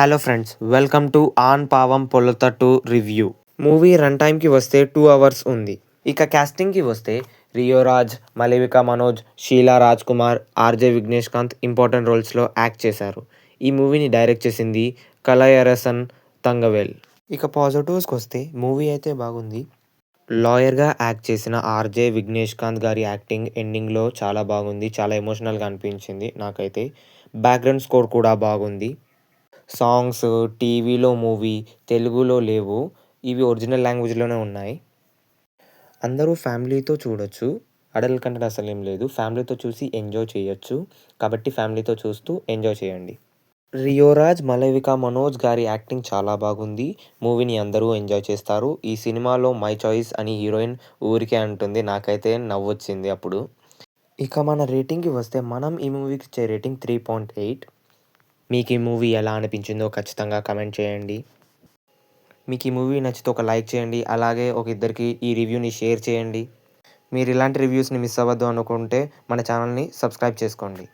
Hello friends, welcome to Aan Paavam Pollatha 2 review. Movie run టైంకి వస్తే 2 hours ఉంది. ఇక క్యాస్టింగ్కి వస్తే రియో రాజ్, మలైవికా మనోజ్, షీలా రాజ్ కుమార్, ఆర్జే విఘ్నేష్కాంత్ ఇంపార్టెంట్ రోల్స్లో యాక్ట్ చేశారు. ఈ మూవీని డైరెక్ట్ చేసింది కలయరసన్ తంగవేల్. ఇక పాజిటివ్స్కి వస్తే మూవీ అయితే బాగుంది. లాయర్గా యాక్ట్ చేసిన ఆర్జే విఘ్నేష్కాంత్ గారి యాక్టింగ్ ఎండింగ్లో చాలా బాగుంది. చాలా ఎమోషనల్గా అనిపించింది నాకైతే. బ్యాక్గ్రౌండ్ స్కోర్ కూడా బాగుంది. సాంగ్స్, టీవీలో మూవీ తెలుగులో లేవు. ఇవి ఒరిజినల్ లాంగ్వేజ్లోనే ఉన్నాయి. అందరూ ఫ్యామిలీతో చూడొచ్చు. అడల్ట్ కంటెంట్ అసలేం లేదు. ఫ్యామిలీతో చూసి ఎంజాయ్ చేయొచ్చు. కాబట్టి ఫ్యామిలీతో చూస్తూ ఎంజాయ్ చేయండి. రియోరాజ్, మలైవికా మనోజ్ గారి యాక్టింగ్ చాలా బాగుంది. మూవీని అందరూ ఎంజాయ్ చేస్తారు. ఈ సినిమాలో మై చాయిస్ అని హీరోయిన్ ఊరికే అంటుంది. నాకైతే నవ్వొచ్చింది అప్పుడు. ఇక మన రేటింగ్కి వస్తే మనం ఈ మూవీకి ఇచ్చే రేటింగ్ 3.8. మీకు ఈ మూవీ ఎలా అనిపించిందో ఖచ్చితంగా కమెంట్ చేయండి. మీకు ఈ మూవీ నచ్చితే ఒక లైక్ చేయండి. అలాగే ఒక ఇద్దరికి ఈ రివ్యూని షేర్ చేయండి. మీరు ఇలాంటి రివ్యూస్ని మిస్ అవ్వద్దు అనుకుంటే మన ఛానల్ని సబ్స్క్రైబ్ చేసుకోండి.